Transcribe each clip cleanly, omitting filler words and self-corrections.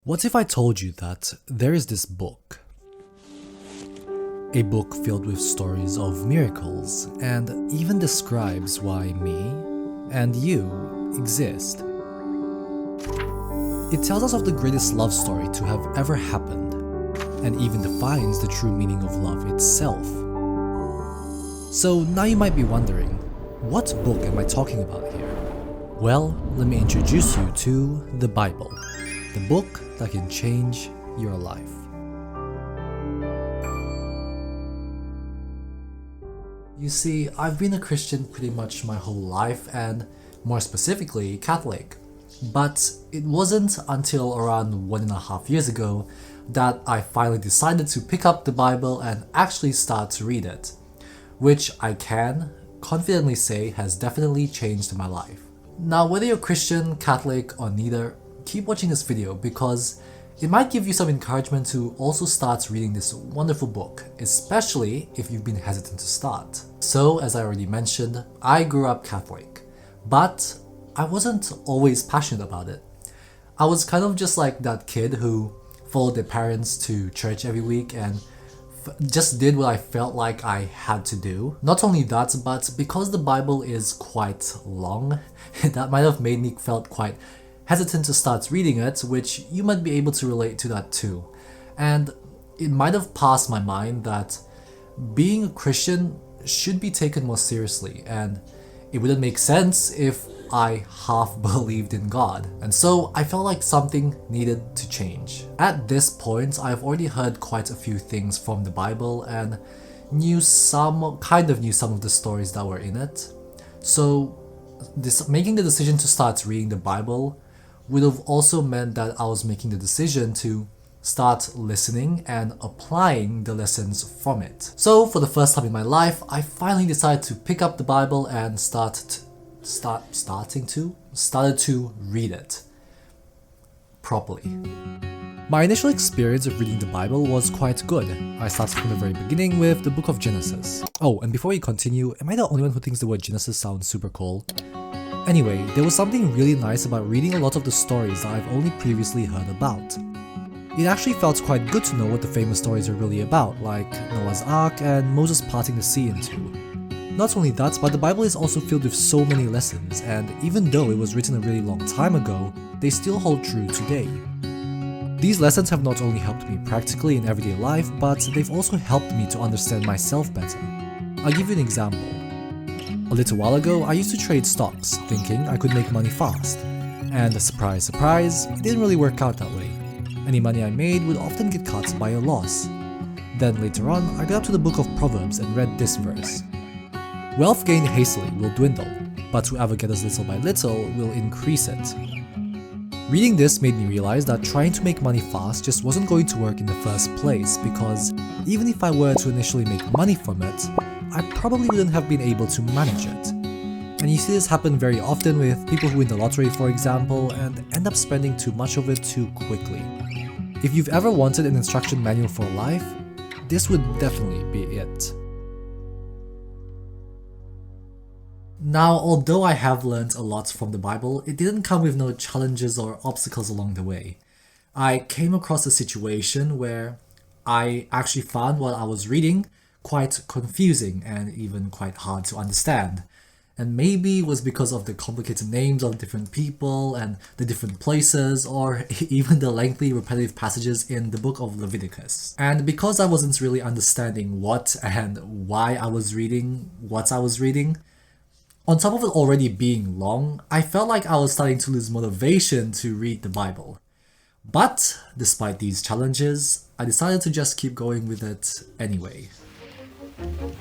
What if I told you that there is this book? A book filled with stories of miracles and even describes why me and you exist. It tells us of the greatest love story to have ever happened and even defines the true meaning of love itself. So now you might be wondering, what book am I talking about here? Well, let me introduce you to the Bible, the book that can change your life. You see, I've been a Christian pretty much my whole life, and more specifically, Catholic. But it wasn't until around 1.5 years ago that I finally decided to pick up the Bible and actually start to read it, which I can confidently say has definitely changed my life. Now, whether you're Christian, Catholic, or neither, keep watching this video because it might give you some encouragement to also start reading this wonderful book, especially if you've been hesitant to start. So, as I already mentioned, I grew up Catholic, but I wasn't always passionate about it. I was kind of just like that kid who followed their parents to church every week and just did what I felt like I had to do. Not only that, but because the Bible is quite long, that might have made me felt quite hesitant to start reading it, which you might be able to relate to that too. And it might have passed my mind that being a Christian should be taken more seriously, and it wouldn't make sense if I half believed in God. And so I felt like something needed to change. At this point, I've already heard quite a few things from the Bible and knew some of the stories that were in it. So making the decision to start reading the Bible would have also meant that I was making the decision to start listening and applying the lessons from it. So for the first time in my life, I finally decided to pick up the Bible and started to read it properly. My initial experience of reading the Bible was quite good. I started from the very beginning with the book of Genesis. Oh, and before we continue, am I the only one who thinks the word Genesis sounds super cool? Anyway, there was something really nice about reading a lot of the stories that I've only previously heard about. It actually felt quite good to know what the famous stories are really about, like Noah's Ark and Moses parting the sea in two. Not only that, but the Bible is also filled with so many lessons, and even though it was written a really long time ago, they still hold true today. These lessons have not only helped me practically in everyday life, but they've also helped me to understand myself better. I'll give you an example. A little while ago, I used to trade stocks, thinking I could make money fast. And surprise, surprise, it didn't really work out that way. Any money I made would often get cut by a loss. Then later on, I got up to the book of Proverbs and read this verse. Wealth gained hastily will dwindle, but whoever gathers little by little will increase it. Reading this made me realize that trying to make money fast just wasn't going to work in the first place, because even if I were to initially make money from it, I probably wouldn't have been able to manage it. And you see this happen very often with people who win the lottery, for example, and end up spending too much of it too quickly. If you've ever wanted an instruction manual for life, this would definitely be it. Now, although I have learned a lot from the Bible, it didn't come with no challenges or obstacles along the way. I came across a situation where I actually found what I was reading quite confusing and even quite hard to understand. And maybe it was because of the complicated names of different people and the different places, or even the lengthy repetitive passages in the book of Leviticus. And because I wasn't really understanding what and why I was reading what I was reading, on top of it already being long, I felt like I was starting to lose motivation to read the Bible. But despite these challenges, I decided to just keep going with it anyway.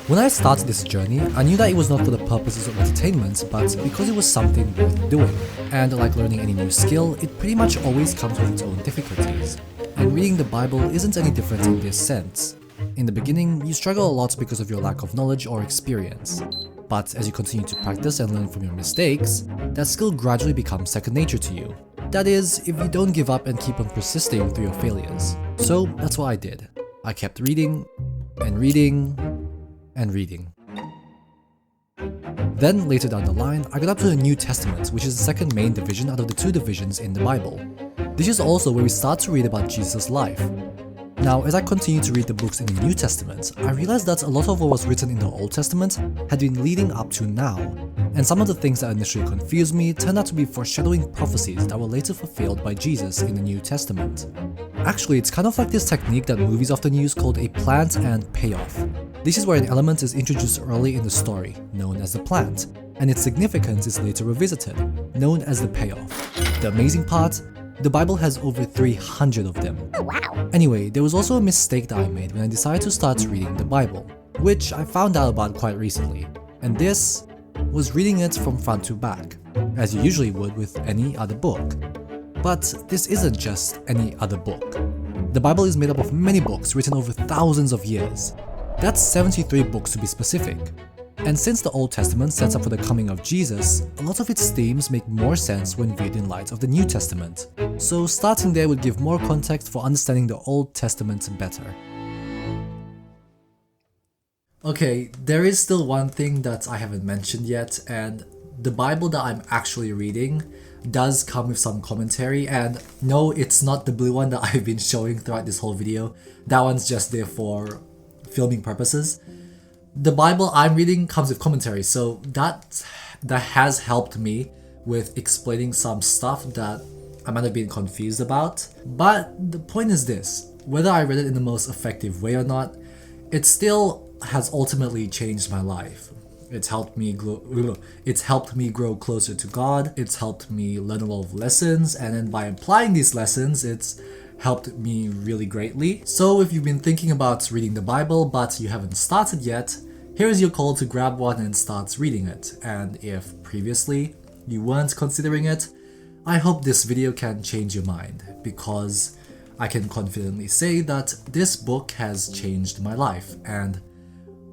When I started this journey, I knew that it was not for the purposes of entertainment, but because it was something worth doing. And like learning any new skill, it pretty much always comes with its own difficulties. And reading the Bible isn't any different in this sense. In the beginning, you struggle a lot because of your lack of knowledge or experience. But as you continue to practice and learn from your mistakes, that skill gradually becomes second nature to you. That is, if you don't give up and keep on persisting through your failures. So that's what I did. I kept reading, and reading, and reading. Then later down the line, I got up to the New Testament, which is the second main division out of the two divisions in the Bible. This is also where we start to read about Jesus' life. Now, as I continue to read the books in the New Testament, I realized that a lot of what was written in the Old Testament had been leading up to now, and some of the things that initially confused me turned out to be foreshadowing prophecies that were later fulfilled by Jesus in the New Testament. Actually, it's kind of like this technique that movies often use called a plant and payoff. This is where an element is introduced early in the story, known as the plant, and its significance is later revisited, known as the payoff. The amazing part? The Bible has over 300 of them. Oh, wow. Anyway, there was also a mistake that I made when I decided to start reading the Bible, which I found out about quite recently, and this was reading it from front to back, as you usually would with any other book. But this isn't just any other book. The Bible is made up of many books written over thousands of years. That's 73 books to be specific. And since the Old Testament sets up for the coming of Jesus, a lot of its themes make more sense when viewed in light of the New Testament. So starting there would give more context for understanding the Old Testament better. Okay, there is still one thing that I haven't mentioned yet, and the Bible that I'm actually reading does come with some commentary, and no, it's not the blue one that I've been showing throughout this whole video. That one's just there for filming purposes. The Bible I'm reading comes with commentary, so that has helped me with explaining some stuff that I might have been confused about. But the point is this, whether I read it in the most effective way or not, it still has ultimately changed my life. It's helped me grow closer to God, it's helped me learn a lot of lessons, and then by applying these lessons, it's helped me really greatly. So if you've been thinking about reading the Bible but you haven't started yet, here's your call to grab one and start reading it. And if previously you weren't considering it, I hope this video can change your mind, because I can confidently say that this book has changed my life, and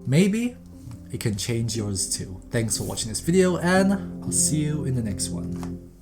maybe it can change yours too. Thanks for watching this video, and I'll see you in the next one.